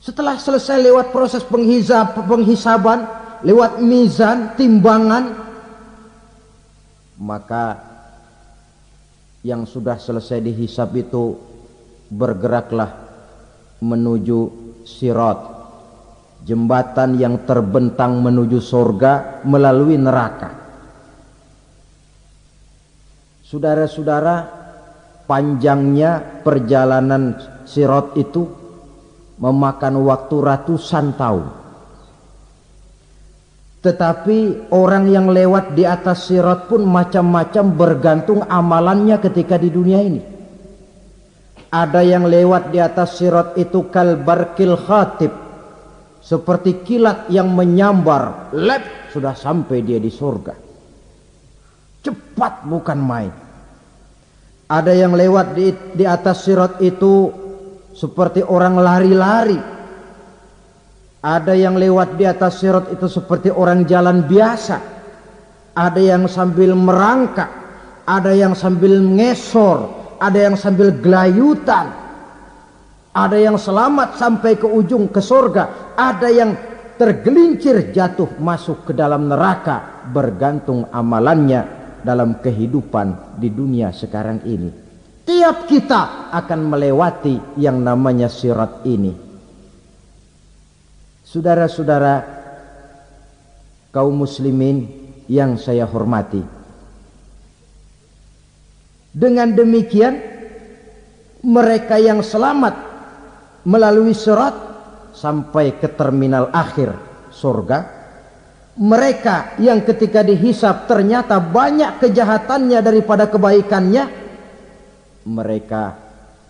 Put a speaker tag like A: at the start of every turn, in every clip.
A: Setelah selesai lewat proses penghisaban, lewat mizan, timbangan, maka yang sudah selesai dihisab itu bergeraklah menuju sirat, jembatan yang terbentang menuju surga melalui neraka. Saudara-saudara, panjangnya perjalanan sirat itu memakan waktu ratusan tahun. Tetapi orang yang lewat di atas sirat pun macam-macam, bergantung amalannya ketika di dunia ini. Ada yang lewat di atas sirat itu kal barqil khatib, seperti kilat yang menyambar, lep, sudah sampai dia di surga. Cepat bukan main. Ada yang lewat di atas sirat itu seperti orang lari-lari. Ada yang lewat di atas sirat itu seperti orang jalan biasa. Ada yang sambil merangkak, ada yang sambil ngesor, ada yang sambil gelayutan, ada yang selamat sampai ke ujung ke surga, ada yang tergelincir jatuh masuk ke dalam neraka, bergantung amalannya dalam kehidupan di dunia sekarang ini. Tiap kita akan melewati yang namanya sirat ini. Saudara-saudara kaum muslimin yang saya hormati, dengan demikian mereka yang selamat melalui sirat sampai ke terminal akhir surga, mereka yang ketika dihisab ternyata banyak kejahatannya daripada kebaikannya, mereka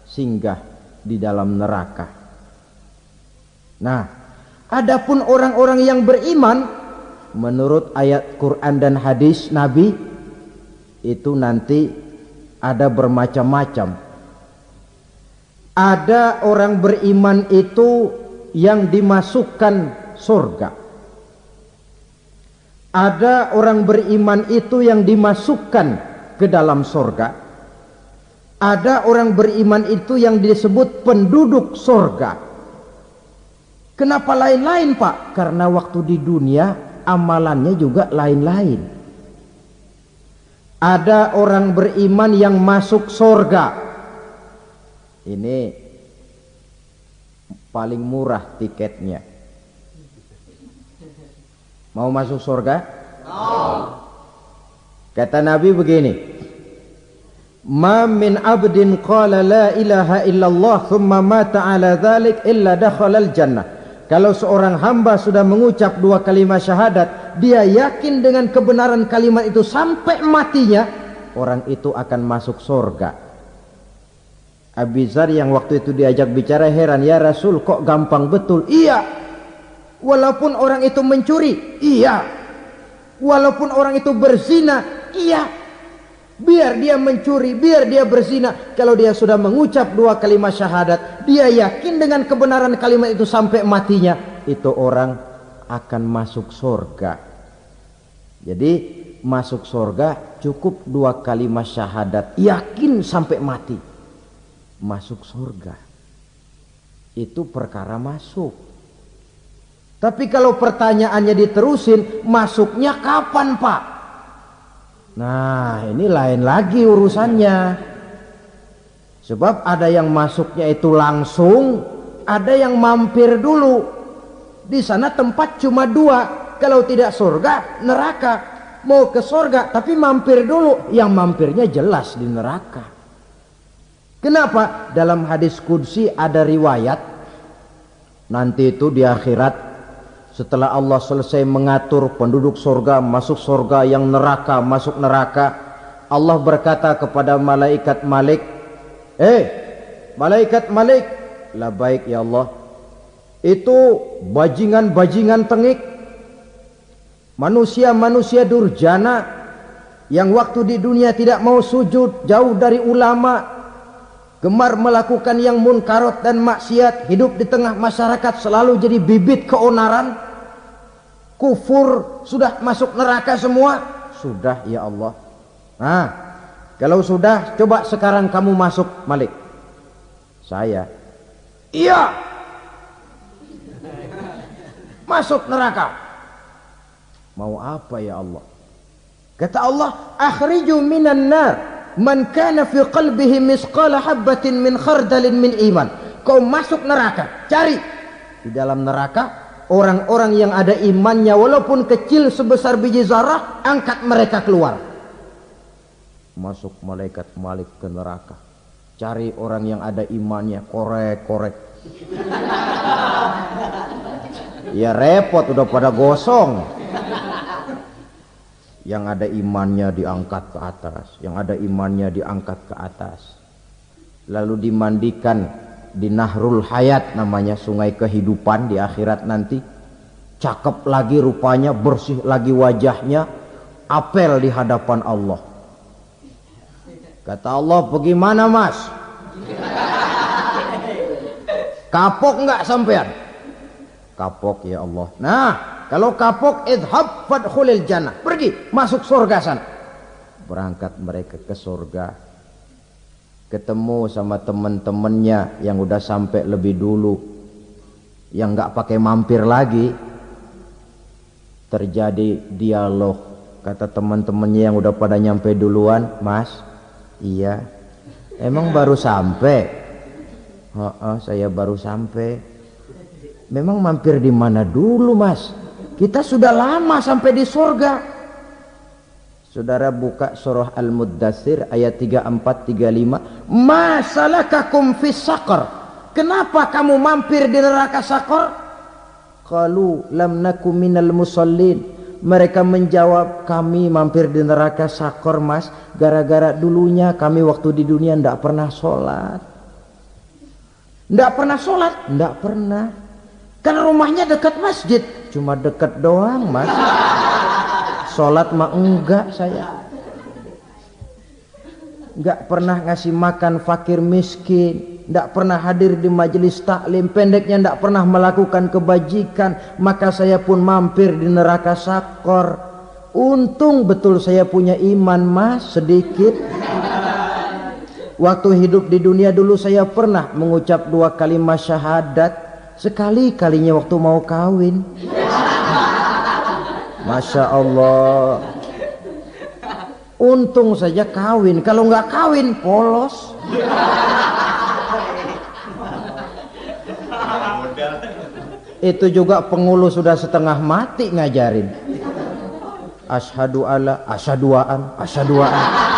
A: singgah di dalam neraka. Nah, adapun orang-orang yang beriman menurut ayat Quran dan hadis Nabi itu nanti ada bermacam-macam. Ada orang beriman itu yang dimasukkan surga. Ada orang beriman itu yang dimasukkan ke dalam surga. Ada orang beriman itu yang disebut penduduk surga. Kenapa lain-lain, Pak? Karena waktu di dunia amalannya juga lain-lain. Ada orang beriman yang masuk surga. Ini paling murah tiketnya. Mau masuk surga? Mau. Kata Nabi begini, ma min abdin qala la ilaha illallah thumma mata ala dhalik illa dakhalal jannah. Kalau seorang hamba sudah mengucap dua kalimat syahadat, dia yakin dengan kebenaran kalimat itu sampai matinya, orang itu akan masuk surga. Abi Dzar yang waktu itu diajak bicara heran, ya Rasul kok gampang betul? Iya. Walaupun orang itu mencuri, iya. Walaupun orang itu berzina, iya. Biar dia mencuri, biar dia berzina, kalau dia sudah mengucap dua kalimat syahadat, dia yakin dengan kebenaran kalimat itu sampai matinya, itu orang akan masuk surga. Jadi masuk surga cukup dua kalimat syahadat, yakin sampai mati, masuk surga. Itu perkara masuk. Tapi kalau pertanyaannya diterusin, masuknya kapan, Pak? Nah, ini lain lagi urusannya. Sebab ada yang masuknya itu langsung, ada yang mampir dulu. Di sana tempat cuma dua, kalau tidak surga, neraka. Mau ke surga tapi mampir dulu, yang mampirnya jelas di neraka. Kenapa? Dalam hadis qudsi ada riwayat, nanti itu di akhirat, setelah Allah selesai mengatur penduduk surga masuk surga, yang neraka masuk neraka, Allah berkata kepada malaikat Malik, malaikat Malik, labaik ya Allah, itu bajingan-bajingan tengik, manusia-manusia durjana yang waktu di dunia tidak mau sujud, jauh dari ulama, gemar melakukan yang munkarat dan maksiat, hidup di tengah masyarakat selalu jadi bibit keonaran, kufur, sudah masuk neraka semua. Sudah ya Allah. Nah, kalau sudah, coba sekarang kamu masuk, Malik. Saya. Iya. masuk neraka. Mau apa ya Allah? Kata Allah, akhriju minan nar man kana fi qalbihi misqala habatin min khardalin min iman. Kau masuk neraka, cari di dalam neraka orang-orang yang ada imannya walaupun kecil sebesar biji zarah, angkat mereka keluar. Masuk malaikat Malik ke neraka, cari orang yang ada imannya, korek-korek. Ya repot, udah pada gosong. Yang ada imannya diangkat ke atas, yang ada imannya diangkat ke atas, lalu dimandikan di Nahrul Hayat, namanya sungai kehidupan di akhirat nanti. Cakep lagi rupanya, bersih lagi wajahnya, apel di hadapan Allah. Kata Allah, bagaimana mas? Kapok nggak sampean? Kapok ya Allah. Nah, kalau kapok, idhab fadkhulil jannah, pergi masuk surga sana. Berangkat mereka ke surga, ketemu sama teman-temannya yang udah sampai lebih dulu, yang nggak pakai mampir lagi. Terjadi dialog. Kata teman-temannya yang udah pada nyampe duluan, mas, iya, emang baru sampai? Saya baru sampai. Memang mampir di mana dulu mas? Kita sudah lama sampai di surga. Saudara buka surah Al-Muddatsir ayat 34-35. Ma salakakum fis saqar? Kenapa kamu mampir di neraka Saqar? Qalu lam nakum minal musallin. Mereka menjawab, kami mampir di neraka Saqar mas, gara-gara dulunya kami waktu di dunia ndak pernah sholat. Ndak pernah sholat? Ndak pernah. Kan rumahnya dekat masjid, cuma dekat doang mas. Sholat mah enggak saya. Enggak pernah ngasih makan fakir miskin, enggak pernah hadir di majelis taklim, pendeknya enggak pernah melakukan kebajikan. Maka saya pun mampir di neraka Saqar. Untung betul saya punya iman mas, sedikit. Waktu hidup di dunia dulu saya pernah mengucap 2 kalimat syahadat. Sekali-kalinya waktu mau kawin. Masya Allah. Untung saja kawin. Kalau nggak kawin polos. Itu juga pengulu sudah setengah mati ngajarin. Asyhadu alla, asyaduaan, asyaduaan.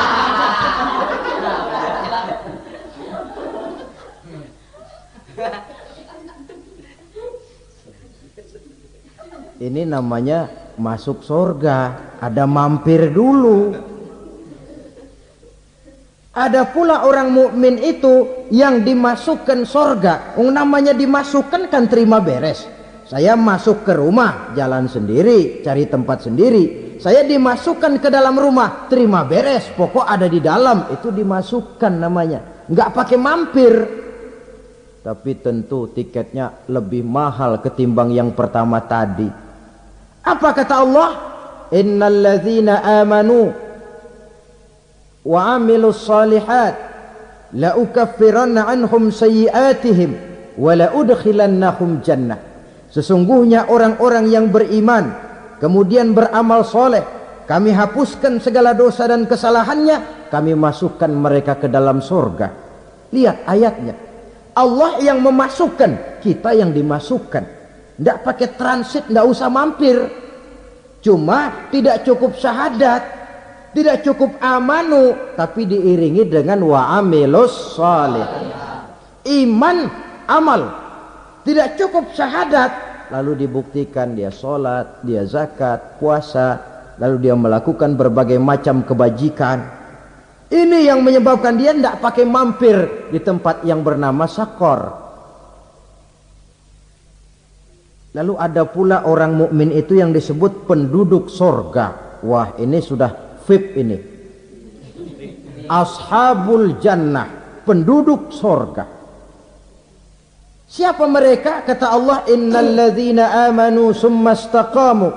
A: Ini namanya masuk surga, ada mampir dulu. Ada pula orang mukmin itu yang dimasukkan surga. Namanya dimasukkan kan terima beres. Saya masuk ke rumah, jalan sendiri, cari tempat sendiri. Saya dimasukkan ke dalam rumah, terima beres, pokok ada di dalam, itu dimasukkan namanya. Nggak pakai mampir. Tapi tentu tiketnya lebih mahal ketimbang yang pertama tadi. Apa kata Allah? Innal ladzina amanu wa amilus salihat la ukaffiranna anhum sayyi'atihim wa la udkhilannahum jannah. Sesungguhnya orang-orang yang beriman kemudian beramal soleh, kami hapuskan segala dosa dan kesalahannya, kami masukkan mereka ke dalam surga. Lihat ayatnya, Allah yang memasukkan, kita yang dimasukkan. Tidak pakai transit, tidak usah mampir. Cuma tidak cukup syahadat, tidak cukup amanu, tapi diiringi dengan wa amilus shalih. Iman, amal. Tidak cukup syahadat, lalu dibuktikan dia sholat, dia zakat, puasa, lalu dia melakukan berbagai macam kebajikan. Ini yang menyebabkan dia tidak pakai mampir di tempat yang bernama Saqar. Lalu ada pula orang mukmin itu yang disebut penduduk surga. Wah, ini sudah VIP ini. Ashabul jannah, penduduk surga. Siapa mereka? Kata Allah, innal ladzina amanu summa istaqamu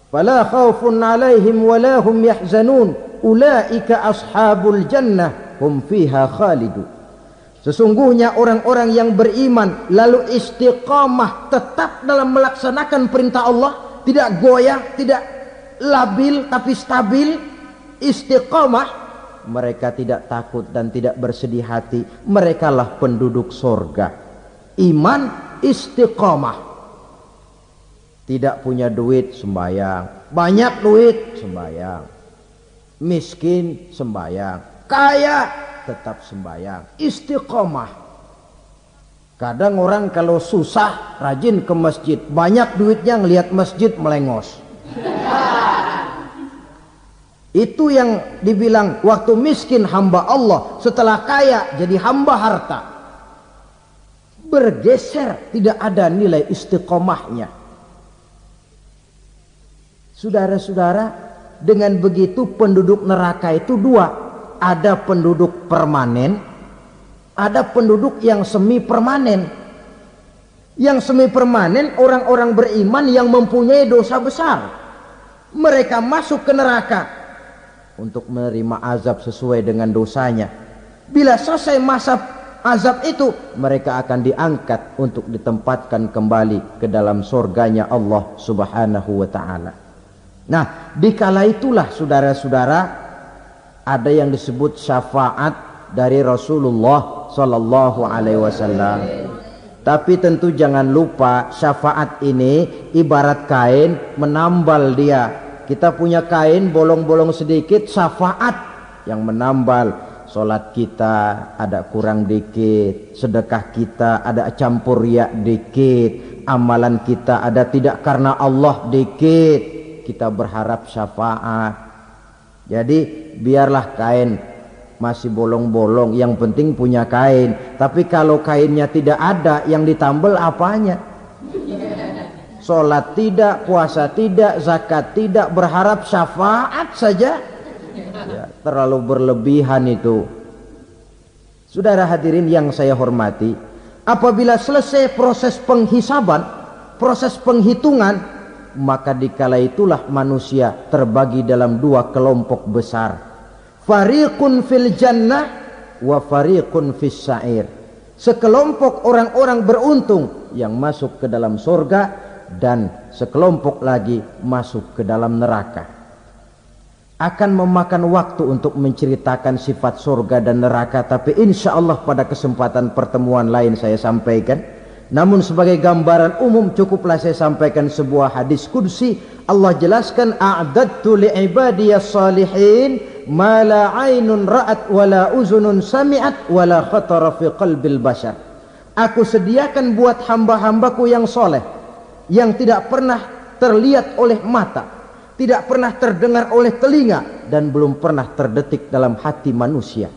A: fala khaufun 'alaihim wala hum yahzanun ulaika ashabul jannah hum fiha khalidun. Sesungguhnya orang-orang yang beriman lalu istiqamah tetap dalam melaksanakan perintah Allah, tidak goyah, tidak labil tapi stabil, istiqamah, mereka tidak takut dan tidak bersedih hati. Merekalah penduduk surga. Iman, istiqamah. Tidak punya duit, sembahyang. Banyak duit, sembahyang. Miskin, sembahyang. Kaya, tetap sembahyang. Istiqamah. Kadang orang kalau susah rajin ke masjid, banyak duitnya ngelihat masjid melengos. Itu yang dibilang waktu miskin hamba Allah, setelah kaya jadi hamba harta. Bergeser, tidak ada nilai istiqomahnya. Saudara-saudara, dengan begitu penduduk neraka itu dua. Ada penduduk permanen, ada penduduk yang semi permanen. Yang semi permanen orang-orang beriman yang mempunyai dosa besar. Mereka masuk ke neraka untuk menerima azab sesuai dengan dosanya. Bila selesai masa azab itu, mereka akan diangkat untuk ditempatkan kembali ke dalam surganya Allah Subhanahu wa ta'ala. Nah, dikala itulah saudara-saudara, ada yang disebut syafaat dari Rasulullah sallallahu alaihi wasallam. Tapi tentu jangan lupa, syafaat ini ibarat kain menambal dia. Kita punya kain bolong-bolong sedikit, syafaat yang menambal. Salat kita ada kurang dikit, sedekah kita ada campur riya dikit, amalan kita ada tidak karena Allah dikit. Kita berharap syafaat. Jadi biarlah kain masih bolong-bolong, yang penting punya kain. Tapi kalau kainnya tidak ada, yang ditambal apanya? Sholat tidak, puasa tidak, zakat tidak, berharap syafaat saja, ya, terlalu berlebihan itu. Saudara hadirin yang saya hormati, apabila selesai proses penghisaban, proses penghitungan, maka dikala itulah manusia terbagi dalam dua kelompok besar. Fariqun fil jannah wa fariqun fis sa'ir. Sekelompok orang-orang beruntung yang masuk ke dalam surga, dan sekelompok lagi masuk ke dalam neraka. Akan memakan waktu untuk menceritakan sifat surga dan neraka, tapi insya Allah pada kesempatan pertemuan lain saya sampaikan. Namun sebagai gambaran umum cukuplah saya sampaikan sebuah hadis qudsi. Allah jelaskan, a'dadtu li'ibadiyas salihin ma la 'ainun ra'at wa la uzunun sami'at wa la khatara fi qalbil bashar. Aku sediakan buat hamba-hambaku yang soleh, yang tidak pernah terlihat oleh mata, tidak pernah terdengar oleh telinga, dan belum pernah terdetik dalam hati manusia.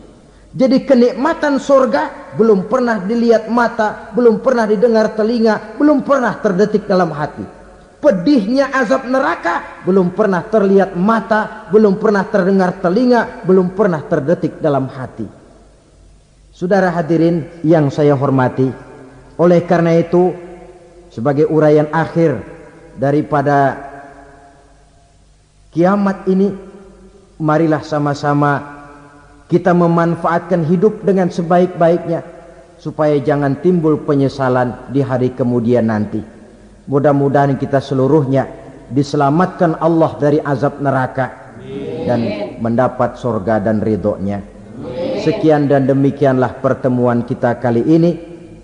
A: Jadi kenikmatan surga belum pernah dilihat mata, belum pernah didengar telinga, belum pernah terdetik dalam hati. Pedihnya azab neraka belum pernah terlihat mata, belum pernah terdengar telinga, belum pernah terdetik dalam hati. Saudara hadirin yang saya hormati, oleh karena itu sebagai uraian akhir daripada kiamat ini, marilah sama-sama kita memanfaatkan hidup dengan sebaik-baiknya, supaya jangan timbul penyesalan di hari kemudian nanti. Mudah-mudahan kita seluruhnya diselamatkan Allah dari azab neraka dan mendapat surga dan ridhonya. Sekian dan demikianlah pertemuan kita kali ini.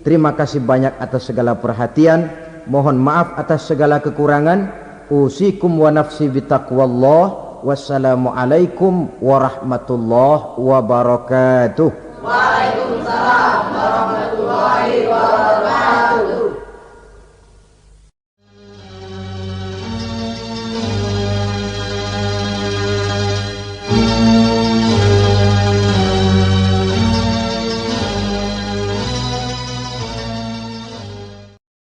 A: Terima kasih banyak atas segala perhatian. Mohon maaf atas segala kekurangan. Usikum wa nafsi bitaqwallah. Wassalamualaikum warahmatullahi wabarakatuh. Waalaikumsalam.